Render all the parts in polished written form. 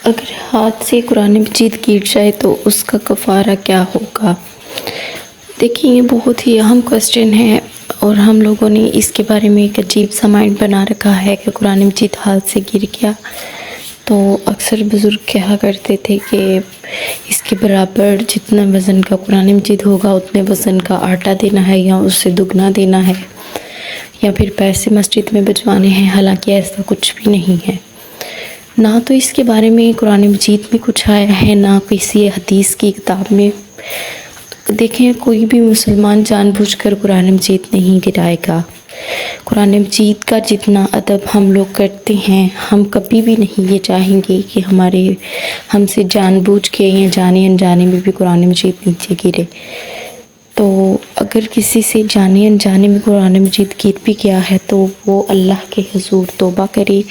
اگر ہاتھ سے قرآن مجید گر جائے تو اس کا کفارہ کیا ہوگا؟ دیکھیں، یہ بہت ہی اہم کوسچن ہے اور ہم لوگوں نے اس کے بارے میں ایک عجیب سا مائنڈ بنا رکھا ہے کہ قرآن مجید ہاتھ سے گر گیا تو اکثر بزرگ کہا کرتے تھے کہ اس کے برابر جتنا وزن کا قرآن مجید ہوگا اتنے وزن کا آٹا دینا ہے یا اس سے دگنا دینا ہے، یا پھر پیسے مسجد میں بچوانے ہیں۔ حالانکہ ایسا کچھ بھی نہیں ہے، نہ تو اس کے بارے میں قرآن مجید میں کچھ آیا ہے، نہ کسی حدیث کی کتاب میں۔ دیکھیں، کوئی بھی مسلمان جان بوجھ کر قرآن مجید نہیں گرائے گا۔ قرآن مجید کا جتنا ادب ہم لوگ کرتے ہیں، ہم کبھی بھی نہیں یہ چاہیں گے کہ ہم سے جان بوجھ کے یا جانے انجانے میں بھی قرآن مجید نیچے گرے۔ تو اگر کسی سے جانے انجانے میں قرآن مجید گر بھی گیا ہے تو وہ اللہ کے حضور توبہ کرے،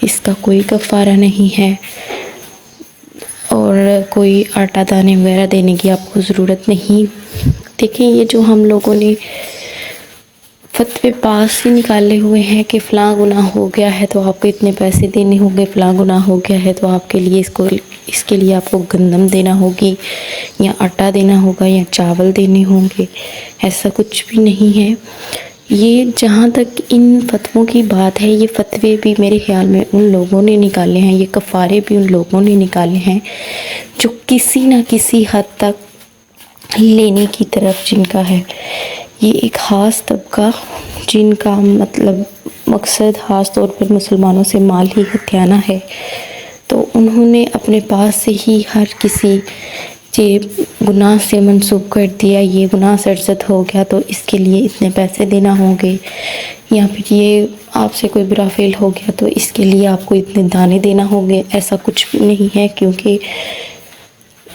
اس کا کوئی کفارہ نہیں ہے، اور کوئی آٹا دانے وغیرہ دینے کی آپ کو ضرورت نہیں۔ دیکھیں، یہ جو ہم لوگوں نے فتوے پاس ہی نکالے ہوئے ہیں کہ فلاں گناہ ہو گیا ہے تو آپ کو اتنے پیسے دینے ہوں گے، فلاں گناہ ہو گیا ہے تو آپ کے لیے اس کے لیے آپ کو گندم دینا ہوگی یا آٹا دینا ہوگا یا چاول دینے ہوں گے، ایسا کچھ بھی نہیں ہے۔ یہ جہاں تک ان فتووں کی بات ہے، یہ فتوے بھی میرے خیال میں ان لوگوں نے نکالے ہیں، یہ کفارے بھی ان لوگوں نے نکالے ہیں جو کسی نہ کسی حد تک لینے کی طرف جن کا ہے۔ یہ ایک خاص طبقہ جن کا مقصد خاص طور پر مسلمانوں سے مال ہی ہتھیانا ہے، تو انہوں نے اپنے پاس سے ہی ہر کسی یہ گناہ سے منسوب کر دیا، یہ گناہ سرزد ہو گیا تو اس کے لیے اتنے پیسے دینا ہوں گے، یا پھر یہ آپ سے کوئی برا فعل ہو گیا تو اس کے لیے آپ کو اتنے دانے دینا ہوں گے۔ ایسا کچھ بھی نہیں ہے، کیونکہ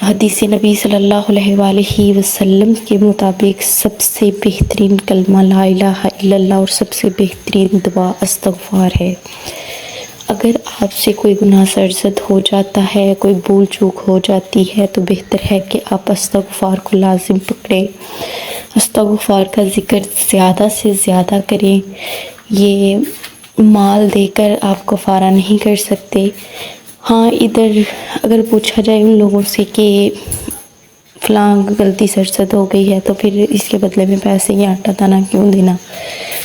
حدیث نبی صلی اللہ علیہ وآلہ وسلم کے مطابق سب سے بہترین کلمہ لا الہ الا اللہ اور سب سے بہترین دعا استغفار ہے۔ اگر آپ سے کوئی گناہ سرزد ہو جاتا ہے، کوئی بھول چوک ہو جاتی ہے، تو بہتر ہے کہ آپ استغفار کو لازم پکڑیں، استغفار کا ذکر زیادہ سے زیادہ کریں۔ یہ مال دے کر آپ کفارہ نہیں کر سکتے۔ ہاں، ادھر اگر پوچھا جائے ان لوگوں سے کہ فلاں غلطی سرزد ہو گئی ہے تو پھر اس کے بدلے میں پیسے یا آٹا دانا کیوں دینا،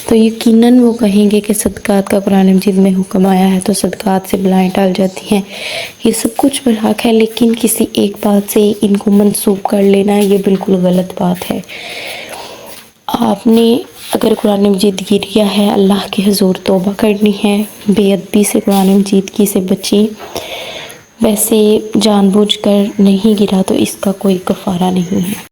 تو یقیناً وہ کہیں گے کہ صدقات کا قرآن مجید میں حکم آیا ہے تو صدقات سے بلائیں ٹال جاتی ہیں۔ یہ سب کچھ برحق ہے، لیکن کسی ایک بات سے ان کو منسوب کر لینا یہ بالکل غلط بات ہے۔ آپ نے اگر قرآن مجید گر گیا ہے، اللہ کے حضور توبہ کرنی ہے، بے ادبی سے قرآن مجید کی سے بچیں۔ ویسے جان بوجھ کر نہیں گرا تو اس کا کوئی کفارہ نہیں ہے۔